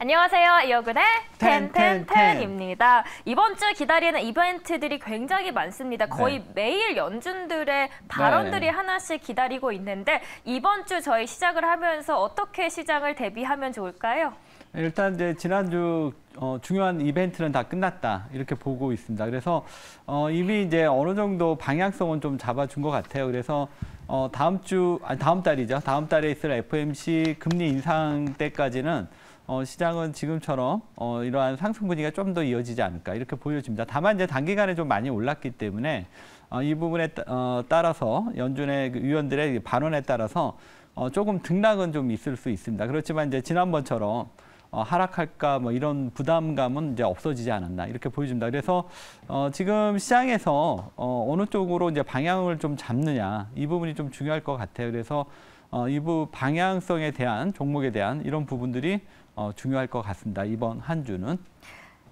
안녕하세요. 이어근의 텐텐텐. 텐텐텐입니다. 이번 주 기다리는 이벤트들이 굉장히 많습니다. 거의 네. 매일 연준들의 발언들이 네. 하나씩 기다리고 있는데 이번 주 저희 시작을 하면서 어떻게 시장을 대비하면 좋을까요? 일단 이제 지난주 중요한 이벤트는 다 끝났다 이렇게 보고 있습니다. 그래서 이미 이제 어느 정도 방향성은 좀 잡아준 것 같아요. 그래서 다음 달이죠. 다음 달에 있을 FOMC 금리 인상 때까지는 시장은 지금처럼 이러한 상승 분위기가 좀 더 이어지지 않을까 이렇게 보여집니다. 다만 이제 단기간에 좀 많이 올랐기 때문에 이 부분에 따라서 연준의 위원들의 반응에 따라서 조금 등락은 좀 있을 수 있습니다. 그렇지만 이제 지난번처럼 하락할까 뭐 이런 부담감은 이제 없어지지 않았나 이렇게 보여집니다. 그래서 지금 시장에서 어느 쪽으로 이제 방향을 좀 잡느냐 이 부분이 좀 중요할 것 같아요. 그래서 방향성에 대한 종목에 대한 이런 부분들이 중요할 것 같습니다. 이번 한 주는.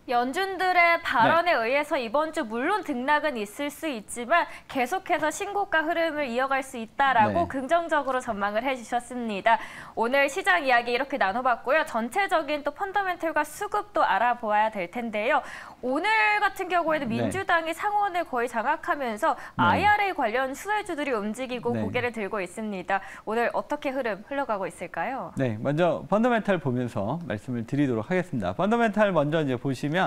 연준들의 발언에 의해서 이번 주 물론 등락은 있을 수 있지만 계속해서 신고가 흐름을 이어갈 수 있다라고 긍정적으로 전망을 해주셨습니다. 오늘 시장 이야기 이렇게 나눠봤고요. 전체적인 또 펀더멘털과 수급도 알아보아야 될 텐데요. 오늘 같은 경우에는 민주당이 상원을 거의 장악하면서 IRA 관련 수혜주들이 움직이고 고개를 들고 있습니다. 오늘 어떻게 흐름 흘러가고 있을까요? 네, 먼저 펀더멘털 보면서 말씀을 드리도록 하겠습니다. 펀더멘털 먼저 이제 보시면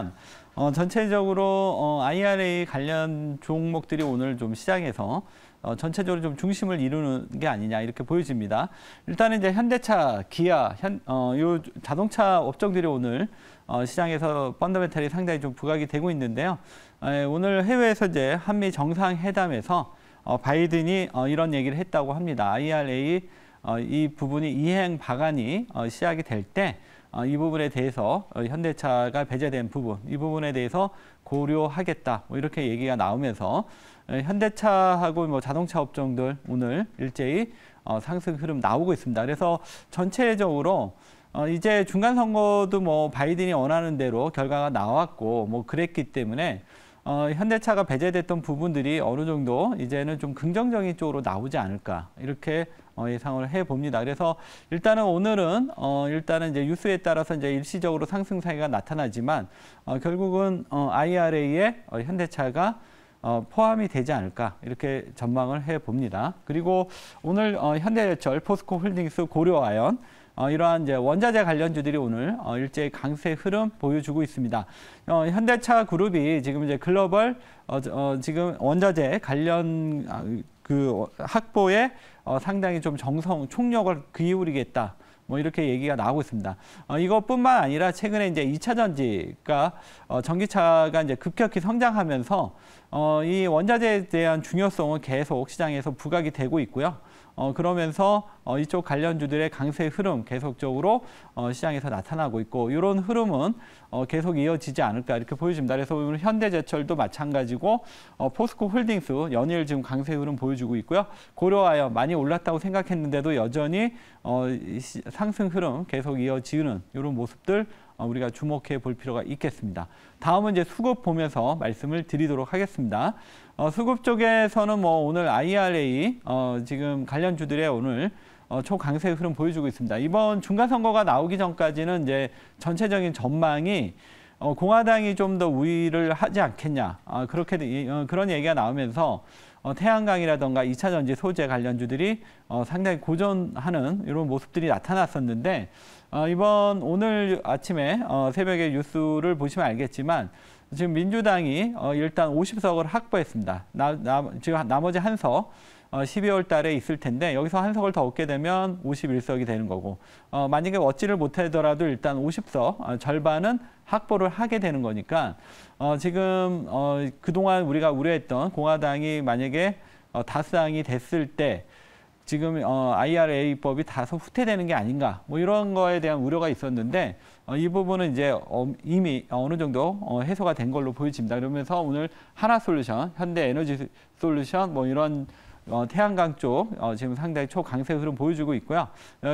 전체적으로 IRA 관련 종목들이 오늘 좀 시장에서 전체적으로 좀 중심을 이루는 게 아니냐 이렇게 보여집니다. 일단은 이제 현대차, 기아, 요 자동차 업종들이 오늘 시장에서 펀더멘털이 상당히 좀 부각이 되고 있는데요. 오늘 해외에서 이제 한미 정상회담에서 바이든이 이런 얘기를 했다고 합니다. IRA 이 부분이 이행 방안이 시작이 될 때 이 부분에 대해서 현대차가 배제된 부분, 이 부분에 대해서 고려하겠다. 뭐 이렇게 얘기가 나오면서 현대차하고 뭐 자동차 업종들 오늘 일제히 상승 흐름 나오고 있습니다. 그래서 전체적으로 이제 중간 선거도 뭐 바이든이 원하는 대로 결과가 나왔고 뭐 그랬기 때문에 현대차가 배제됐던 부분들이 어느 정도 이제는 좀 긍정적인 쪽으로 나오지 않을까 이렇게 예상을 해봅니다. 그래서 일단은 오늘은 일단은 이제 뉴스에 따라서 이제 일시적으로 상승세가 나타나지만 결국은 IRA에 현대차가 포함이 되지 않을까 이렇게 전망을 해봅니다. 그리고 오늘 현대제철, 포스코홀딩스, 고려아연 이러한 이제 원자재 관련주들이 오늘 일제히 강세 흐름 보여주고 있습니다. 현대차 그룹이 지금 이제 글로벌 지금 원자재 관련 그 확보에 상당히 좀 총력을 기울이겠다. 뭐 이렇게 얘기가 나오고 있습니다. 이것뿐만 아니라 최근에 이제 2차 전지가 전기차가 이제 급격히 성장하면서 이 원자재에 대한 중요성은 계속 시장에서 부각이 되고 있고요. 그러면서 이쪽 관련주들의 강세 흐름 계속적으로 시장에서 나타나고 있고 이런 흐름은 계속 이어지지 않을까 이렇게 보여집니다. 그래서 오늘 현대제철도 마찬가지고 포스코홀딩스 연일 지금 강세 흐름 보여주고 있고요. 고려아연 많이 올랐다고 생각했는데도 여전히 상승 흐름 계속 이어지는 이런 모습들 우리가 주목해 볼 필요가 있겠습니다. 다음은 이제 수급 보면서 말씀을 드리도록 하겠습니다. 수급 쪽에서는 뭐 오늘 IRA 지금 관련주들의 오늘 초강세 흐름 보여주고 있습니다. 이번 중간선거가 나오기 전까지는 이제 전체적인 전망이 공화당이 좀 더 우위를 하지 않겠냐 그런 얘기가 나오면서 태양광이라던가 2차 전지 소재 관련주들이 상당히 고전하는 이런 모습들이 나타났었는데 오늘 아침에 새벽에 뉴스를 보시면 알겠지만 지금 민주당이 일단 50석을 확보했습니다. 지금 나머지 한 석 12월 달에 있을 텐데 여기서 한 석을 더 얻게 되면 51석이 되는 거고 만약에 얻지를 못하더라도 일단 50석 절반은 확보를 하게 되는 거니까 지금 그동안 우리가 우려했던 공화당이 만약에 다수당이 됐을 때 지금 IRA법이 다소 후퇴되는 게 아닌가 뭐 이런 거에 대한 우려가 있었는데 이 부분은 이제 이미 어느 정도 해소가 된 걸로 보여집니다. 그러면서 오늘 하나솔루션, 현대에너지솔루션 뭐 이런 태양광 쪽 지금 상당히 초강세 흐름 보여주고 있고요.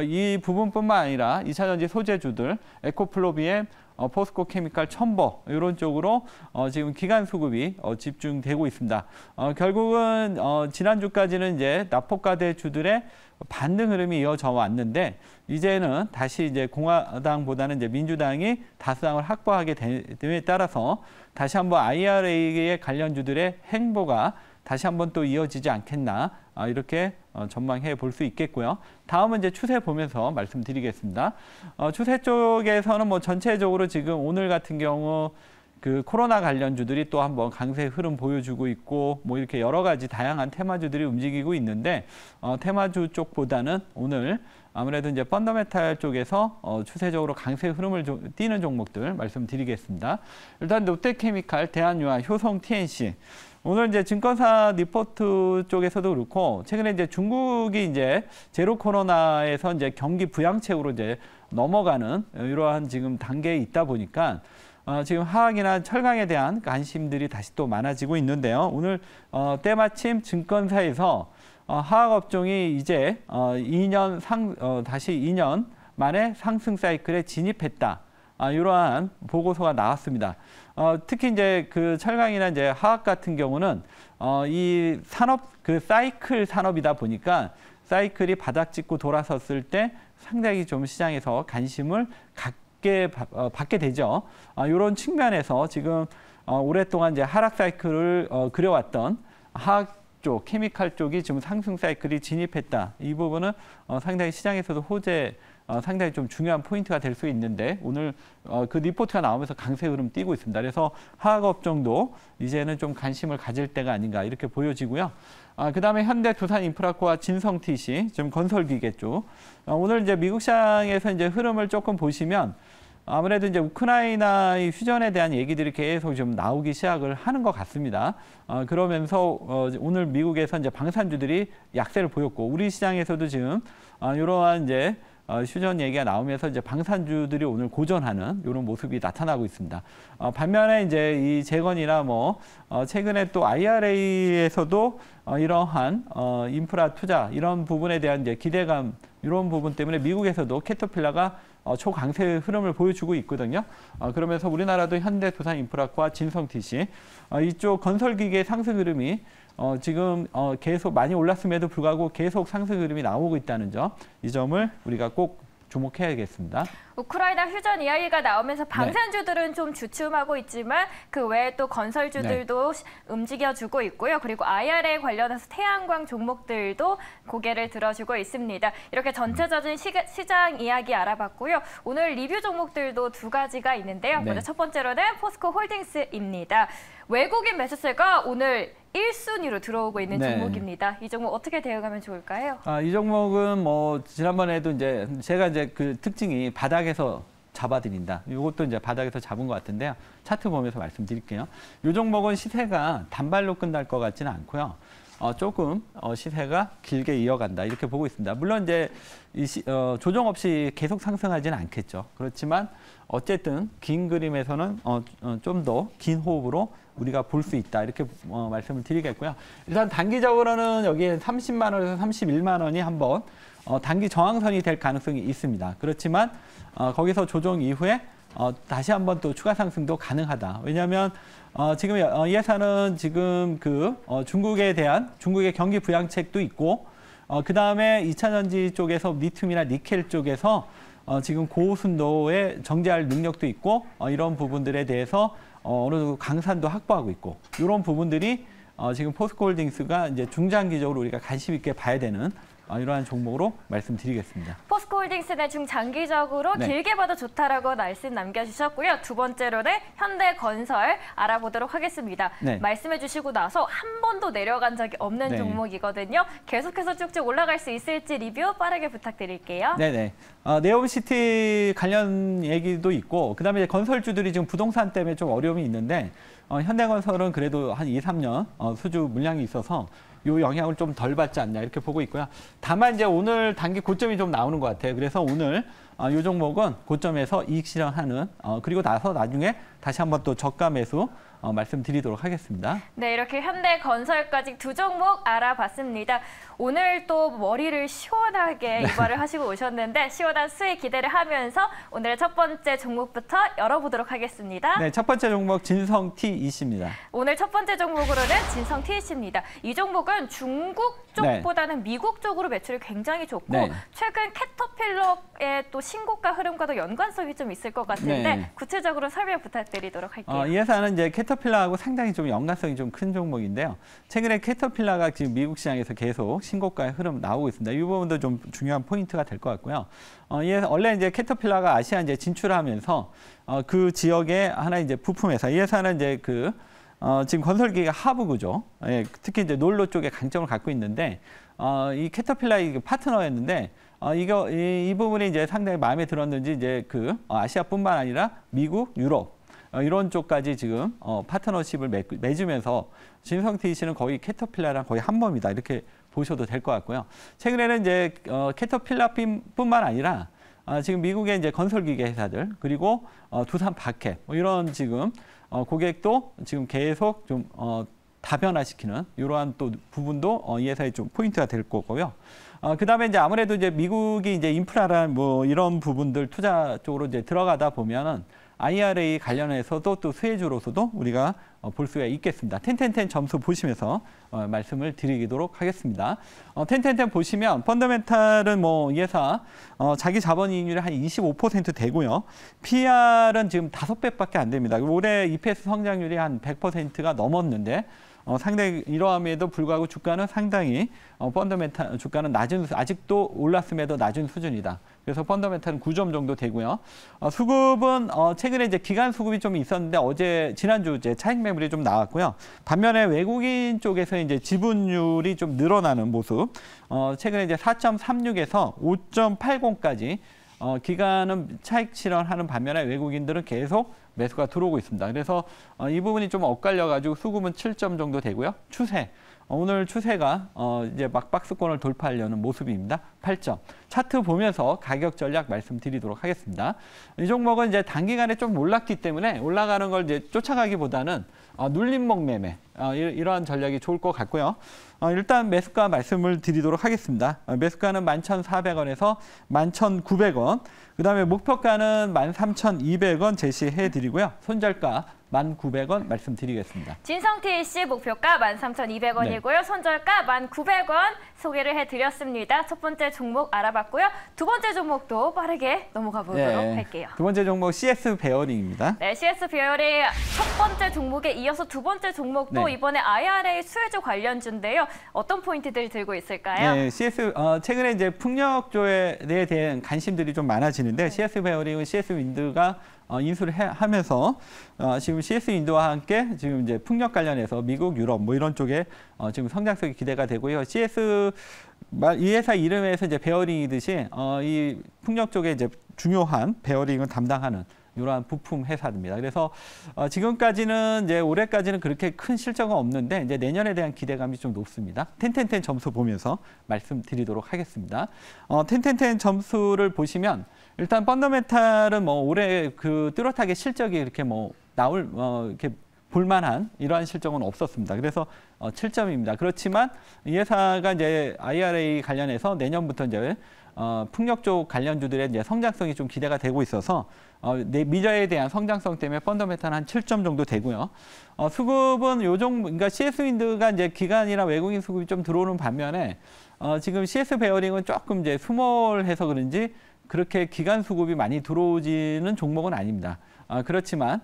이 부분뿐만 아니라 2차 전지 소재주들 에코플로비엠, 포스코 케미칼, 첨보 이런 쪽으로 지금 기관 수급이 집중되고 있습니다. 결국은 지난주까지는 이제 납폭과대주들의 반등 흐름이 이어져 왔는데 이제는 다시 이제 공화당보다는 이제 민주당이 다수당을 확보하게 됨에 따라서 다시 한번 IRA 관련주들의 행보가 다시 한번 또 이어지지 않겠나 이렇게 전망해 볼 수 있겠고요. 다음은 이제 추세 보면서 말씀드리겠습니다. 추세 쪽에서는 뭐 전체적으로 지금 오늘 같은 경우 그 코로나 관련주들이 또 한번 강세 흐름 보여주고 있고 뭐 이렇게 여러 가지 다양한 테마주들이 움직이고 있는데 테마주 쪽보다는 오늘 아무래도 이제 펀더멘탈 쪽에서 추세적으로 강세 흐름을 띠는 종목들 말씀드리겠습니다. 일단 롯데케미칼, 대한유화, 효성, TNC. 오늘 이제 증권사 리포트 쪽에서도 그렇고 최근에 이제 중국이 이제 제로 코로나에서 이제 경기 부양책으로 이제 넘어가는 이러한 지금 단계에 있다 보니까 지금 화학이나 철강에 대한 관심들이 다시 또 많아지고 있는데요. 오늘 때마침 증권사에서 화학 업종이 이제 다시 2년 만에 상승 사이클에 진입했다. 이러한 보고서가 나왔습니다. 특히 이제 그 철강이나 이제 화학 같은 경우는 이 산업 그 사이클 산업이다 보니까 사이클이 바닥 찍고 돌아섰을 때 상당히 좀 시장에서 관심을 받게 되죠. 이런 측면에서 지금 오랫동안 이제 하락 사이클을 그려왔던 화학 쪽, 케미칼 쪽이 지금 상승 사이클이 진입했다. 이 부분은 상당히 시장에서도 상당히 좀 중요한 포인트가 될 수 있는데 오늘 그 리포트가 나오면서 강세 흐름 띄고 있습니다. 그래서 화학업종도 이제는 좀 관심을 가질 때가 아닌가 이렇게 보여지고요. 그다음에 현대, 두산 인프라코아, 진성 TC, 지금 건설기계 쪽. 오늘 이제 미국 시장에서 이제 흐름을 조금 보시면 아무래도 이제 우크라이나의 휴전에 대한 얘기들이 계속 좀 나오기 시작을 하는 것 같습니다. 그러면서 오늘 미국에서 이제 방산주들이 약세를 보였고 우리 시장에서도 지금 이러한 이제 휴전 얘기가 나오면서 이제 방산주들이 오늘 고전하는 이런 모습이 나타나고 있습니다. 반면에 이제 이 재건이나 뭐 최근에 또 IRA에서도 이러한 인프라 투자 이런 부분에 대한 이제 기대감 이런 부분 때문에 미국에서도 캐터필러가 초강세 흐름을 보여주고 있거든요. 그러면서 우리나라도 현대, 두산 인프라코아, 진성 TC 이쪽 건설기계 상승 흐름이 지금 계속 많이 올랐음에도 불구하고 계속 상승 흐름이 나오고 있다는 점, 이 점을 우리가 꼭 주목해야겠습니다. 우크라이나 휴전 이야기가 나오면서 방산주들은 좀 주춤하고 있지만 그 외에 또 건설주들도 움직여주고 있고요. 그리고 IRA 관련해서 태양광 종목들도 고개를 들어주고 있습니다. 이렇게 전체적인 시장 이야기 알아봤고요. 오늘 리뷰 종목들도 두 가지가 있는데요. 먼저 첫 번째로는 포스코 홀딩스입니다. 외국인 매수세가 오늘 1순위로 들어오고 있는 종목입니다. 이 종목 어떻게 대응하면 좋을까요? 이 종목은 뭐 지난번에도 이제 제가 이제 그 특징이 바닥에서 잡아드린다. 이것도 이제 바닥에서 잡은 것 같은데요. 차트 보면서 말씀드릴게요. 이 종목은 시세가 단발로 끝날 것 같지는 않고요. 조금 시세가 길게 이어간다 이렇게 보고 있습니다. 물론 이제 조정 없이 계속 상승하지는 않겠죠. 그렇지만 어쨌든 긴 그림에서는 좀 더 긴 호흡으로 우리가 볼 수 있다 이렇게 말씀을 드리겠고요. 일단 단기적으로는 여기에 30만 원에서 31만 원이 한번 단기 저항선이 될 가능성이 있습니다. 그렇지만 거기서 조정 이후에 다시 한번 또 추가 상승도 가능하다. 왜냐하면 지금 예산은 지금 중국에 대한 중국의 경기 부양책도 있고 그 다음에 2차 전지 쪽에서 리튬이나 니켈 쪽에서 지금 고순도에 정제할 능력도 있고 이런 부분들에 대해서 어느 정도 강산도 확보하고 있고 이런 부분들이 지금 포스코홀딩스가 이제 중장기적으로 우리가 관심 있게 봐야 되는 이러한 종목으로 말씀드리겠습니다. 포스코홀딩스는 중장기적으로 길게 봐도 좋다라고 말씀 남겨주셨고요. 두 번째로는 현대건설 알아보도록 하겠습니다. 말씀해 주시고 나서 한 번도 내려간 적이 없는 종목이거든요. 계속해서 쭉쭉 올라갈 수 있을지 리뷰 빠르게 부탁드릴게요. 네네. 네옴시티 관련 얘기도 있고 그다음에 건설주들이 지금 부동산 때문에 좀 어려움이 있는데 현대건설은 그래도 한 2, 3년 수주 물량이 있어서 이 영향을 좀 덜 받지 않냐 이렇게 보고 있고요. 다만 이제 오늘 단기 고점이 좀 나오는 것 같아요. 그래서 오늘 이 종목은 고점에서 이익 실현하는 그리고 나서 나중에 다시 한번 또 저가 매수 말씀드리도록 하겠습니다. 네, 이렇게 현대건설까지 두 종목 알아봤습니다. 오늘 또 머리를 시원하게 이발을 하시고 오셨는데 시원한 수익 기대를 하면서 오늘의 첫 번째 종목부터 열어보도록 하겠습니다. 네, 첫 번째 종목 진성 TEC입니다. 오늘 첫 번째 종목으로는 진성 TEC입니다. 이 종목은 중국 쪽보다는 미국 쪽으로 매출이 굉장히 좋고 최근 캐터필러의 또 신고가 흐름과도 연관성이 좀 있을 것 같은데 구체적으로 설명 부탁드리도록 할게요. 이 회사는 이제 캐터필러하고 상당히 좀 연관성이 좀 큰 종목인데요. 최근에 캐터필러가 지금 미국 시장에서 계속 신고가의 흐름 나오고 있습니다. 이 부분도 좀 중요한 포인트가 될 것 같고요. 원래 이제 캐터필러가 아시아 이제 진출하면서 그 지역에 하나 이제 부품 회사. 이 회사는 이제 지금 건설기가 하부구죠. 특히 이제 놀로 쪽에 강점을 갖고 있는데 이 캐터필러의 파트너였는데 이 부분이 이제 상당히 마음에 들었는지 이제 아시아뿐만 아니라 미국, 유럽 이런 쪽까지 지금 파트너십을 맺으면서 진성 TEC는 거의 캐터필러랑 거의 한 몸이다 이렇게 보셔도 될 것 같고요. 최근에는 이제 캐터필러뿐만 아니라 지금 미국의 이제 건설기계 회사들 그리고 두산 바켓 이런 지금 고객도 지금 계속 좀 다변화시키는 이러한 또 부분도 이 회사의 좀 포인트가 될 거고요. 그다음에 이제 아무래도 이제 미국이 이제 인프라란 뭐 이런 부분들 투자 쪽으로 이제 들어가다 보면은 IRA 관련해서도 또 수혜주로서도 우리가 볼 수가 있겠습니다. 텐텐텐 점수 보시면서 말씀을 드리도록 하겠습니다. 텐텐텐 보시면 펀더멘탈은 뭐 이 회사 자기 자본이익률이 한 25% 되고요. PR은 지금 5배밖에 안 됩니다. 올해 EPS 성장률이 한 100%가 넘었는데 상당히 이러함에도 불구하고 주가는 상당히 펀더멘탈 주가는 아직도 올랐음에도 낮은 수준이다. 그래서 펀더멘탈은 9점 정도 되고요. 수급은 최근에 이제 기간 수급이 좀 있었는데 지난주 이제 차익 매물이 좀 나왔고요. 반면에 외국인 쪽에서 이제 지분율이 좀 늘어나는 모습. 최근에 이제 4.36에서 5.80까지 기간은 차익 실현하는 반면에 외국인들은 계속 매수가 들어오고 있습니다. 그래서 이 부분이 좀 엇갈려가지고 수급은 7점 정도 되고요. 추세. 오늘 추세가 이제 막 박스권을 돌파하려는 모습입니다. 8점. 차트 보면서 가격 전략 말씀드리도록 하겠습니다. 이 종목은 이제 단기간에 좀 올랐기 때문에 올라가는 걸 이제 쫓아가기보다는 눌림목 매매 이러한 전략이 좋을 것 같고요. 일단 매수가 말씀을 드리도록 하겠습니다. 매수가는 11,400원에서 11,900원. 그다음에 목표가는 13,200원 제시해 드리고요. 손절가 1,900원 말씀드리겠습니다. 진성 TEC 목표가 13,200원이고요. 손절가 1,900원 소개를 해드렸습니다. 첫 번째 종목 알아봤고요. 두 번째 종목도 빠르게 넘어가 보도록 할게요. 두 번째 종목 CS 베어링입니다. 네, CS 베어링 첫 번째 종목에 이어서 두 번째 종목도 이번에 IRA 수혜주 관련주인데요. 어떤 포인트들 들고 있을까요? 네, CS 최근에 이제 풍력조에 대한 관심들이 좀 많아지는데 CS 베어링은 CS 윈드가 인수를 하면서 지금 CS 윈드와 함께 지금 이제 풍력 관련해서 미국, 유럽 뭐 이런 쪽에 지금 성장성이 기대가 되고요. CS 이 회사 이름에서 이제 베어링이듯이 이 풍력 쪽에 이제 중요한 베어링을 담당하는 이러한 부품 회사입니다. 그래서 지금까지는 이제 올해까지는 그렇게 큰 실적은 없는데 이제 내년에 대한 기대감이 좀 높습니다. 텐텐텐 점수 보면서 말씀드리도록 하겠습니다. 텐텐텐 점수를 보시면 일단 펀더멘탈은 뭐 올해 뚜렷하게 실적이 이렇게 뭐 이렇게 볼만한 이러한 실적은 없었습니다. 그래서 7점입니다. 그렇지만 이 회사가 이제 IRA 관련해서 내년부터 이제 풍력 쪽 관련주들의 이제 성장성이 좀 기대가 되고 있어서 미저에 대한 성장성 때문에 펀더멘탈 한 7점 정도 되고요. 수급은 그러니까 CS 윈드가 이제 기관이나 외국인 수급이 좀 들어오는 반면에 지금 CS 베어링은 조금 이제 스몰해서 그런지 그렇게 기관 수급이 많이 들어오지는 종목은 아닙니다. 그렇지만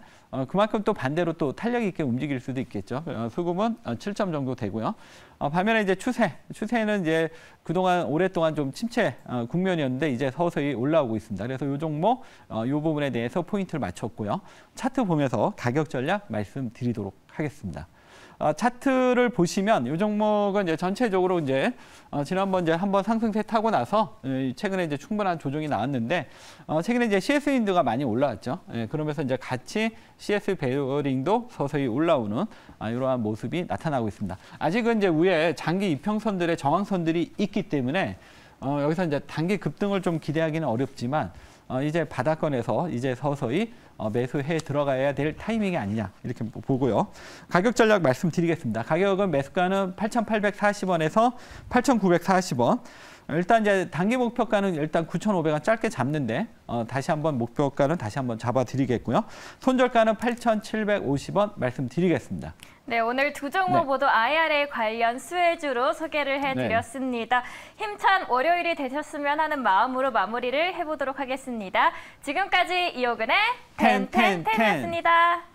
그만큼 또 반대로 또 탄력 있게 움직일 수도 있겠죠. 수급은 7점 정도 되고요. 반면에 이제 추세는 이제 그동안 오랫동안 좀 침체 국면이었는데 이제 서서히 올라오고 있습니다. 그래서 이 종목 이 부분에 대해서 포인트를 맞췄고요. 차트 보면서 가격 전략 말씀드리도록 하겠습니다. 차트를 보시면 이 종목은 이제 전체적으로 이제 지난번 이제 한번 상승세 타고 나서 최근에 이제 충분한 조정이 나왔는데 최근에 이제 CS 윈드가 많이 올라왔죠. 그러면서 이제 같이 CS 베어링도 서서히 올라오는 이러한 모습이 나타나고 있습니다. 아직은 이제 위에 장기 이평선들의 저항선들이 있기 때문에 여기서 이제 단기 급등을 좀 기대하기는 어렵지만 이제 바닥권에서 이제 서서히 매수해 들어가야 될 타이밍이 아니냐 이렇게 보고요. 가격 전략 말씀드리겠습니다. 가격은 매수가는 8,840원에서 8,940원. 일단 이제 단기 목표가는 일단 9,500원 짧게 잡는데 다시 한번 목표가는 다시 한번 잡아드리겠고요. 손절가는 8,750원 말씀드리겠습니다. 네, 오늘 두 종목 네. 모두 IRA 관련 수혜주로 소개를 해드렸습니다. 힘찬 월요일이 되셨으면 하는 마음으로 마무리를 해보도록 하겠습니다. 지금까지 이호근의 텐텐텐이었습니다.